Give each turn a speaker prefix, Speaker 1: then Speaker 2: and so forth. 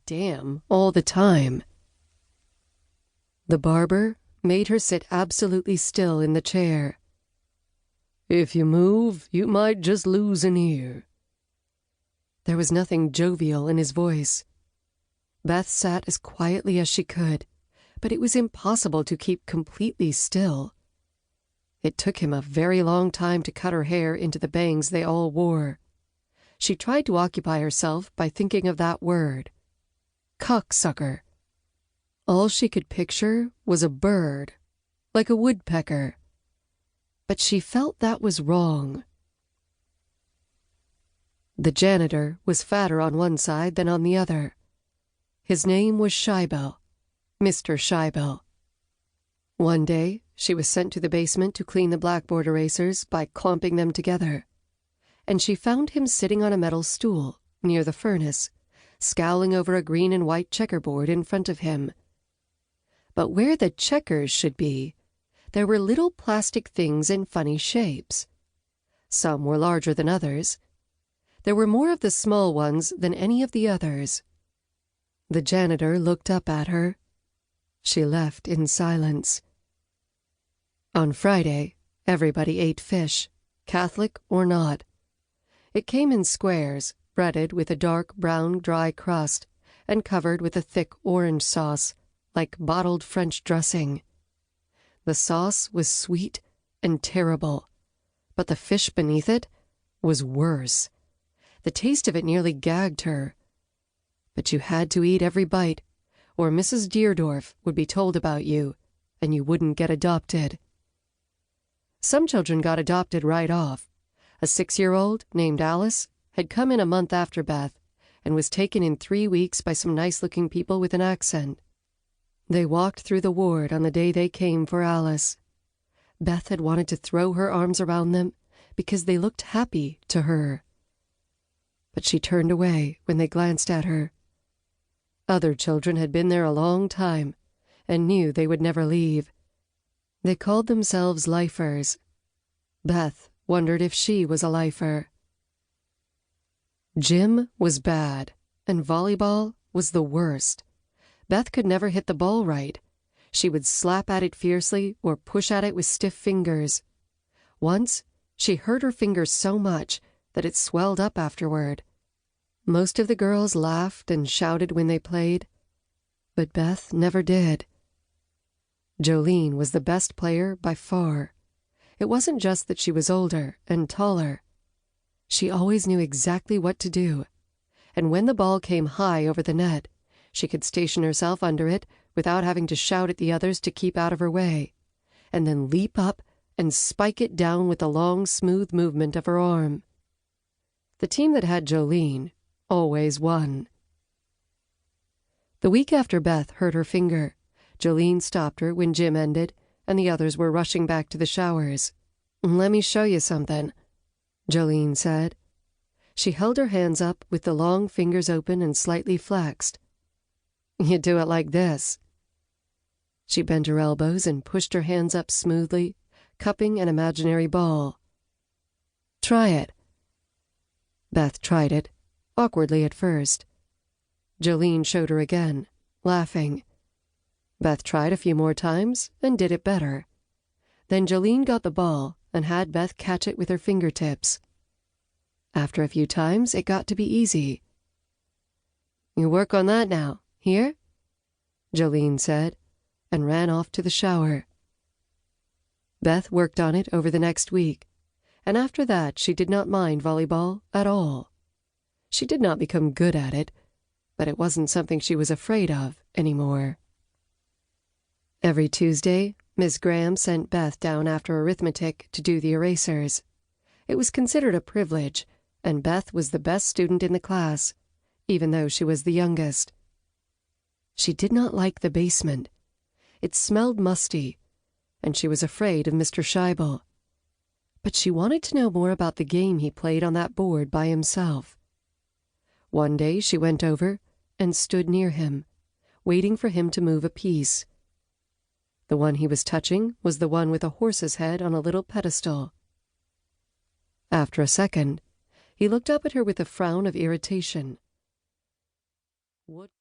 Speaker 1: damn all the time. The barber made her sit absolutely still in the chair. "If you move, you might just lose an ear." There was nothing jovial in his voice. Beth sat as quietly as she could, but it was impossible to keep completely still. It took him a very long time to cut her hair into the bangs they all wore. She tried to occupy herself by thinking of that word, cocksucker. All she could picture was a bird, like a woodpecker. But she felt that was wrong. The janitor was fatter on one side than on the other. His name was Scheibel, Mr. Scheibel. One day, she was sent to the basement to clean the blackboard erasers by clumping them together, and she found him sitting on a metal stool near the furnace, scowling over a green and white checkerboard in front of him. But where the checkers should be, there were little plastic things in funny shapes. Some were larger than others. There were more of the small ones than any of the others. The janitor looked up at her. She left in silence. On Friday, everybody ate fish, Catholic or not. It came in squares, breaded with a dark brown dry crust, and covered with a thick orange sauce, like bottled French dressing. The sauce was sweet and terrible, but the fish beneath it was worse. The taste of it nearly gagged her. But you had to eat every bite, or Mrs. Deerdorf would be told about you, and you wouldn't get adopted. Some children got adopted right off. A 6-year-old named Alice had come in a month after Beth and was taken in 3 weeks by some nice-looking people with an accent. They walked through the ward on the day they came for Alice. Beth had wanted to throw her arms around them because they looked happy to her. But she turned away when they glanced at her. Other children had been there a long time and knew they would never leave. They called themselves lifers. Beth wondered if she was a lifer. Gym was bad, and volleyball was the worst. Beth could never hit the ball right. She would slap at it fiercely or push at it with stiff fingers. Once, she hurt her finger so much that it swelled up afterward. Most of the girls laughed and shouted when they played, but Beth never did. Jolene was the best player by far. It wasn't just that she was older and taller. She always knew exactly what to do, and when the ball came high over the net, she could station herself under it without having to shout at the others to keep out of her way, and then leap up and spike it down with a long, smooth movement of her arm. The team that had Jolene always won. The week after Beth hurt her finger, Jolene stopped her when gym ended and the others were rushing back to the showers. "Let me show you something," Jolene said. She held her hands up with the long fingers open and slightly flexed. "You do it like this." She bent her elbows and pushed her hands up smoothly, cupping an imaginary ball. "Try it." Beth tried it, awkwardly at first. Jolene showed her again, laughing. Beth tried a few more times and did it better. Then Jolene got the ball and had Beth catch it with her fingertips. After a few times, it got to be easy. "You work on that now, here?" Jolene said, and ran off to the shower. Beth worked on it over the next week, and after that she did not mind volleyball at all. She did not become good at it, but it wasn't something she was afraid of anymore. Every Tuesday, Miss Graham sent Beth down after arithmetic to do the erasers. It was considered a privilege, and Beth was the best student in the class, even though she was the youngest. She did not like the basement. It smelled musty, and she was afraid of Mr. Scheibel. But she wanted to know more about the game he played on that board by himself. One day she went over and stood near him, waiting for him to move a piece. The one he was touching was the one with a horse's head on a little pedestal. After a second, he looked up at her with a frown of irritation. "What